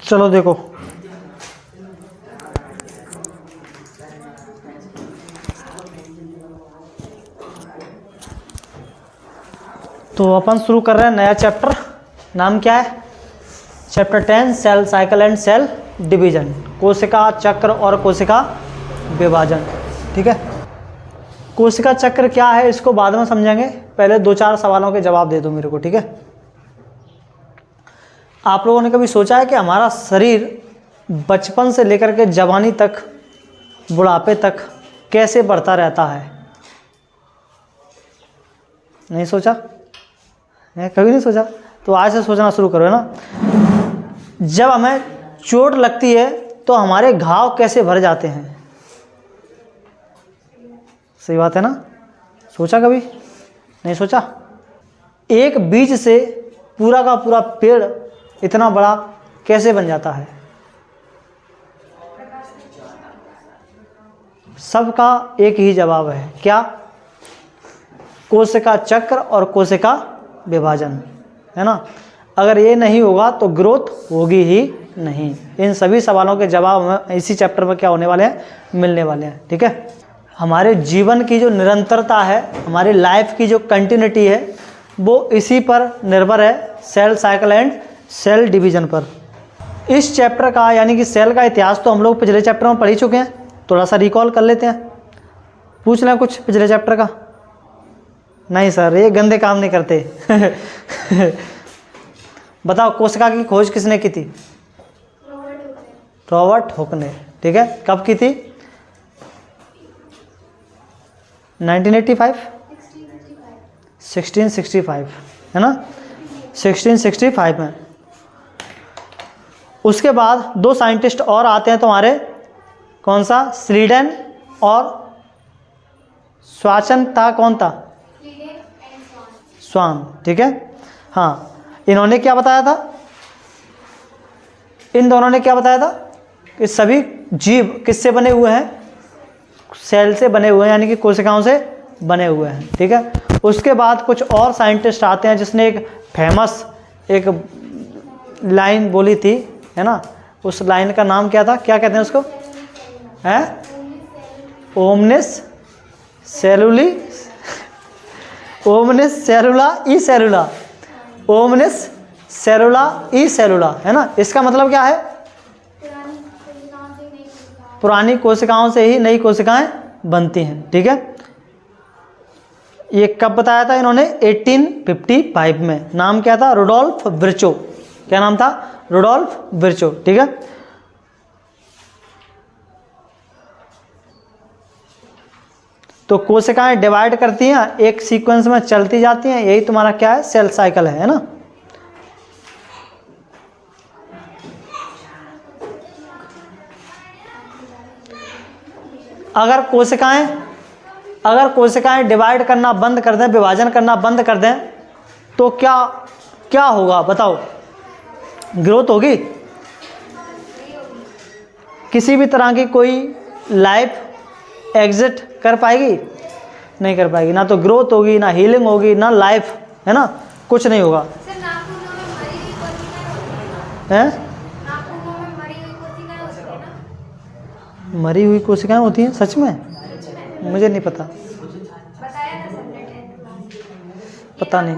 चलो देखो, तो अपन शुरू कर रहे हैं नया चैप्टर। नाम क्या है? Chapter 10 cell cycle and cell division, कोशिका चक्र और कोशिका विभाजन। ठीक है, कोशिका चक्र क्या है इसको बाद में समझेंगे, पहले 2-4 सवालों के जवाब दे दो मेरे को। ठीक है, आप लोगों ने कभी सोचा है कि हमारा शरीर बचपन से लेकर के जवानी तक, बुढ़ापे तक कैसे बढ़ता रहता है? नहीं सोचा है? कभी नहीं सोचा? तो आज से सोचना शुरू करो, है ना। जब हमें चोट लगती है तो हमारे घाव कैसे भर जाते हैं? सही बात है ना? सोचा कभी? नहीं सोचा? एक बीज से पूरा का पूरा पेड़ इतना बड़ा कैसे बन जाता है? सबका एक ही जवाब है, क्या? कोशिका चक्र और कोशिका विभाजन, है ना। अगर ये नहीं होगा तो ग्रोथ होगी ही नहीं। इन सभी सवालों के जवाब हमें इसी चैप्टर में क्या होने वाले हैं? मिलने वाले हैं। ठीक है, हमारे जीवन की जो निरंतरता है, हमारी लाइफ की जो कंटिन्यूटी है, वो इसी पर निर्भर है, cell cycle and cell division पर। इस चैप्टर का यानी कि सेल का इतिहास तो हम लोग पिछले चैप्टर में पढ़ ही चुके हैं, थोड़ा सा रिकॉल कर लेते हैं। पूछ लें कुछ पिछले चैप्टर का? नहीं सर, ये गंदे काम नहीं करते। बताओ, कोशिका की खोज किसने की थी? रॉबर्ट हुक ने। ठीक है, कब की थी? 1985 1665, है ना, 1665 में। उसके बाद 2 साइंटिस्ट और आते हैं तुम्हारे, कौन सा? स्लीडन और स्वाचन था, कौन था? स्वान। ठीक है, हाँ, इन्होंने क्या बताया था? इन दोनों ने क्या बताया था कि सभी जीव किससे बने हुए हैं? सेल से बने हुए हैं, यानी कि कोशिकाओं से बने हुए हैं। ठीक है, उसके बाद कुछ और साइंटिस्ट आते हैं जिसने एक फेमस एक लाइन बोली थी, है ना। उस लाइन का नाम क्या था? क्या कहते हैं उसको? है ओमनिस सेलुली, ओमनिस सेलुला ई सेलुला, ओमनिस सेलुला ई सेलुला, है ना। इसका मतलब क्या है? पुरानी कोशिकाओं से ही नई कोशिकाएं बनती हैं। ठीक है, ये कब बताया था इन्होंने? 1855 में। नाम क्या था? Rudolf Virchow. क्या नाम था? Rudolf Virchow. ठीक है, तो कोशिकाएं डिवाइड करती हैं, एक सीक्वेंस में चलती जाती हैं, यही तुम्हारा क्या है? सेल साइकिल है ना। अगर कोशिकाएं डिवाइड करना बंद कर दें, विभाजन करना बंद कर दें, तो क्या क्या होगा बताओ? ग्रोथ होगी? किसी भी तरह की कोई लाइफ एग्जिट कर पाएगी? नहीं कर पाएगी। ना तो ग्रोथ होगी, ना हीलिंग होगी, ना लाइफ, है ना, कुछ नहीं होगा। हैं? मरी हुई कोशिकाएं होती हैं? सच में? मुझे नहीं पता, पता नहीं।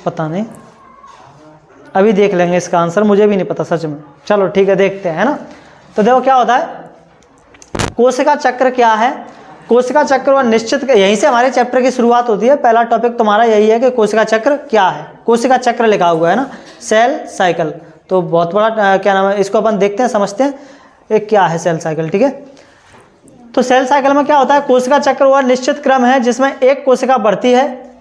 पता नहीं, अभी देख लेंगे इसका आंसर, मुझे भी नहीं पता सच में। चलो ठीक है, देखते हैं, है ना। तो देखो क्या होता है, कोशिका चक्र क्या है? कोशिका चक्र व निश्चित, यहीं से हमारे चैप्टर की शुरुआत होती है। पहला टॉपिक तुम्हारा यही है कि कोशिका चक्र क्या है। कोशिका चक्र लिखा हुआ है ना, सेल साइकिल, तो बहुत बड़ा क्या नाम है, इसको अपन देखते हैं, समझते हैं एक क्या है सेल साइकिल। ठीक है, तो सेल साइकिल में क्या होता है? कोशिका चक्र वह निश्चित क्रम है जिसमें एक कोशिका बढ़ती है,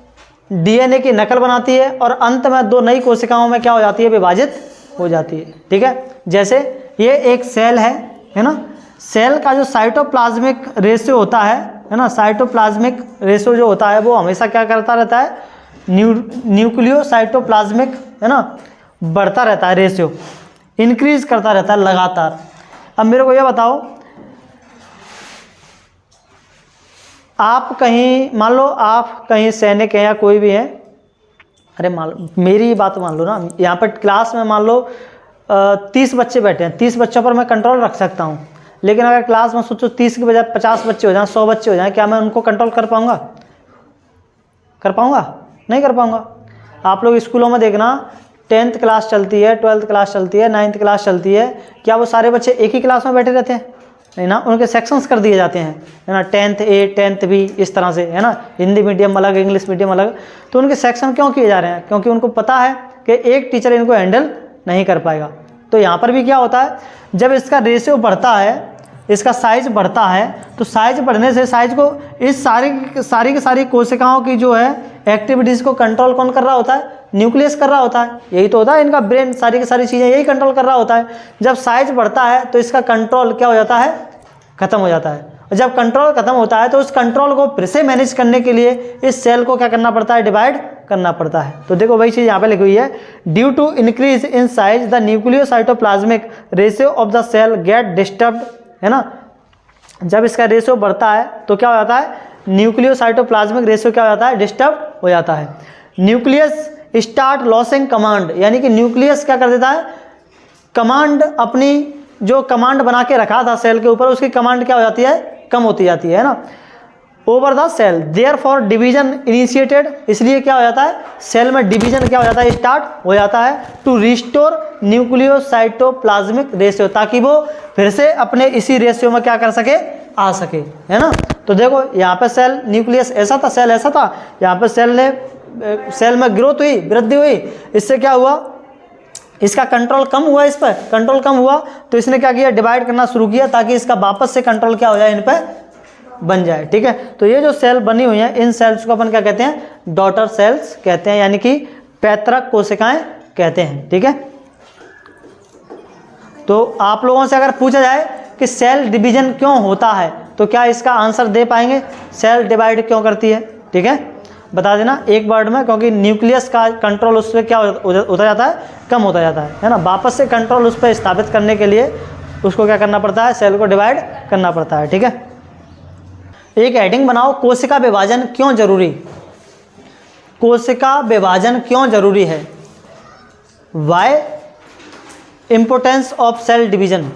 डीएनए की नकल बनाती है और अंत में 2 नई कोशिकाओं में क्या हो जाती है? विभाजित हो जाती है। ठीक है, जैसे ये एक सेल है ना। सेल का जो साइटोप्लाज्मिक रेशियो होता है ना, साइटोप्लाज्मिक रेशियो जो होता है वो हमेशा क्या करता रहता है? न्यूक्लियो साइटोप्लाज्मिक, है ना, बढ़ता रहता है, रेशियो इंक्रीज करता रहता है लगातार। अब मेरे को ये बताओ, आप कहीं मान लो आप कहीं सैनिक हैं या कोई भी है, अरे मेरी बात मान लो ना, यहाँ पर क्लास में मान लो 30 बच्चे बैठे हैं, 30 बच्चों पर मैं कंट्रोल रख सकता हूँ, लेकिन अगर क्लास में सोचो 30 के बजाय 50 बच्चे हो जाएं, 100 बच्चे हो जाएं, क्या मैं उनको कंट्रोल कर पाऊँगा? कर पाऊँगा? नहीं कर पाऊँगा। आप लोग स्कूलों में देखना 10th क्लास चलती है, 12th क्लास चलती है, 9th क्लास चलती है, क्या वो सारे बच्चे एक ही क्लास में बैठे रहते हैं? नहीं ना, उनके सेक्शंस कर दिए जाते हैं, है ना, 10th A 10th B इस तरह से, है ना, हिंदी मीडियम अलग, इंग्लिश मीडियम अलग। तो उनके सेक्शन क्यों किए जा रहे हैं? क्योंकि उनको पता है कि एक टीचर इनको हैंडल नहीं कर पाएगा। तो यहाँ पर भी क्या होता है, जब इसका रेशियो बढ़ता है, इसका साइज बढ़ता है, तो साइज बढ़ने से साइज को इस सारी की सारी कोशिकाओं की जो है एक्टिविटीज़ को कंट्रोल कौन कर रहा होता है? न्यूक्लियस कर रहा होता है। यही तो होता है, इनका ब्रेन सारी की सारी चीज़ें यही कंट्रोल कर रहा होता है। जब साइज बढ़ता है तो इसका कंट्रोल क्या हो जाता है? खत्म हो जाता है। और जब कंट्रोल खत्म होता है तो उस कंट्रोल को फिर से मैनेज करने के लिए इस सेल को क्या करना पड़ता है? डिवाइड करना पड़ता है। तो देखो वही चीज़ यहाँ पे लिखी हुई है, due to increase in size the nucleocytoplasmic ratio of the cell get disturbed, है ना। जब इसका रेशियो बढ़ता है तो क्या हो जाता है? न्यूक्लियोसाइटोप्लाज्मिक रेशियो क्या हो जाता है? डिस्टर्ब हो जाता है। न्यूक्लियस स्टार्ट लॉसिंग कमांड, यानी कि न्यूक्लियस क्या कर देता है? कमांड, अपनी जो कमांड बना के रखा था सेल के ऊपर, उसकी कमांड क्या हो जाती है? कम होती जाती है ना, over the cell. Therefore division initiated, इसलिए क्या हो जाता है? सेल में डिवीजन क्या हो जाता है? स्टार्ट हो जाता है। टू रिस्टोर न्यूक्लियोसाइटोप्लाज्मिक रेशियो, ताकि वो फिर से अपने इसी रेशियो में क्या कर सके? आ सके, है ना। तो देखो यहाँ पे सेल न्यूक्लियस ऐसा था, सेल ऐसा था, यहाँ पे सेल में ग्रोथ हुई, वृद्धि हुई, इससे क्या हुआ? इसका कंट्रोल कम हुआ, इस पर कंट्रोल कम हुआ, तो इसने क्या किया? डिवाइड करना शुरू किया, ताकि इसका वापस से कंट्रोल क्या हो जाए? इन पर बन जाए, ठीक है। तो ये जो सेल बनी हुई हैं, इन सेल्स को अपन क्या कहते हैं? डॉटर सेल्स कहते हैं, यानी कि पैतृक कोशिकाएं कहते हैं, ठीक है। तो आप लोगों से अगर पूछा जाए कि सेल डिवीजन क्यों होता है, तो क्या इसका आंसर दे पाएंगे? सेल डिवाइड क्यों करती है, ठीक है, बता देना एक वर्ड में। क्योंकि न्यूक्लियस का कंट्रोल उस पर क्या होता जाता है? कम होता जाता है ना। वापस से कंट्रोल उस पर स्थापित करने के लिए उसको क्या करना पड़ता है? सेल को डिवाइड करना पड़ता है, ठीक है। एक हेडिंग बनाओ, कोशिका विभाजन क्यों जरूरी? कोशिका विभाजन क्यों जरूरी है? Why importance of cell division.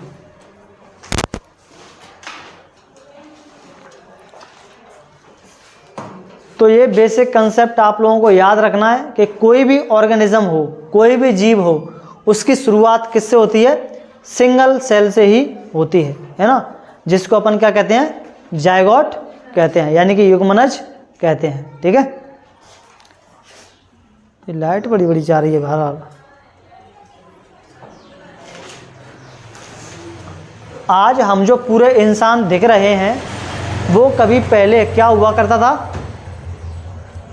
तो ये बेसिक कंसेप्ट आप लोगों को याद रखना है कि कोई भी ऑर्गेनिज्म हो, कोई भी जीव हो, उसकी शुरुआत किससे होती है? सिंगल सेल से ही होती है ना, जिसको अपन क्या कहते हैं? जायगोट कहते हैं, यानी कि युग्मनज कहते हैं, ठीक है। ये लाइट बड़ी बड़ी जा रही है बहरहाल। आज हम जो पूरे इंसान दिख रहे हैं, वो कभी पहले क्या हुआ करता था?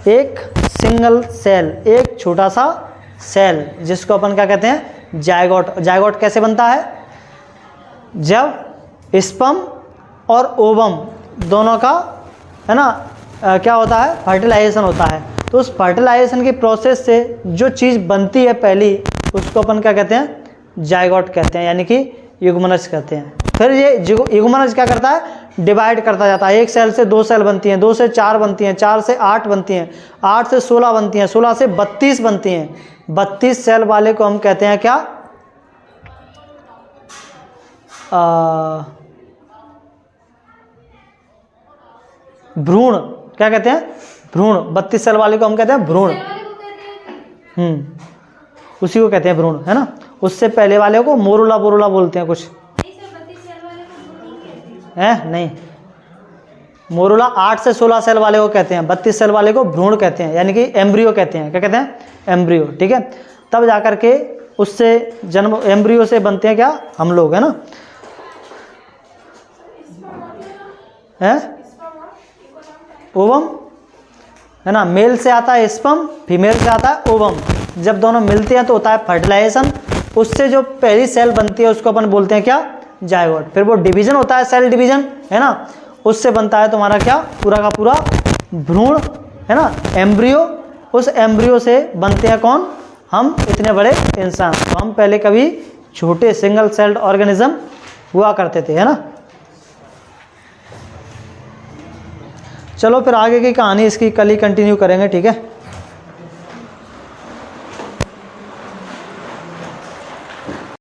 एक सिंगल सेल, एक छोटा सा सेल, जिसको अपन क्या कहते हैं? जायगोट। जायगोट कैसे बनता है? जब स्पर्म और ओवम दोनों का, है ना, क्या होता है? फर्टिलाइजेशन होता है। तो उस फर्टिलाइजेशन की प्रोसेस से जो चीज़ बनती है पहली, उसको अपन क्या कहते हैं? जायगोट कहते हैं, यानी कि युग्मनज कहते हैं। फिर ये युग्मनज क्या करता है? डिवाइड करता जाता है। एक सेल से 2 सेल बनती हैं, 2 से 4 बनती हैं, 4 से 8 बनती हैं, 8 से 16 बनती हैं, 16 से 32 बनती हैं। 32 सेल वाले को हम कहते हैं क्या? भ्रूण। क्या कहते हैं? भ्रूण। 32 सेल वाले को हम कहते हैं भ्रूण। उसी को कहते हैं भ्रूण, है ना। उससे पहले वाले को मोरुला बोरुला बोलते हैं कुछ, है नहीं। मोरुला 8 से 16 सेल वाले को कहते हैं, 32 सेल वाले को भ्रूण कहते हैं, यानी कि एम्ब्रियो कहते हैं। क्या कहते हैं? एम्ब्रियो, ठीक है। तब जाकर के उससे जन्म, एम्ब्रियो से बनते हैं क्या? हम लोग, है ना। है ओवम, है ना। मेल से आता है स्पर्म, फीमेल से आता है ओवम। जब दोनों मिलते हैं तो होता है फर्टिलाइजेशन। उससे जो पहली सेल बनती है उसको अपन बोलते हैं क्या? जायगोट। फिर वो डिवीजन होता है, सेल डिवीजन, है ना। उससे बनता है तुम्हारा क्या? पूरा का पूरा भ्रूण, है ना, एम्ब्रियो। उस एम्ब्रियो से बनते हैं कौन? हम इतने बड़े इंसान। तो हम पहले कभी छोटे सिंगल सेल्ड ऑर्गेनिज्म हुआ करते थे, है ना। चलो फिर आगे की कहानी इसकी कल ही कंटिन्यू करेंगे, ठीक है।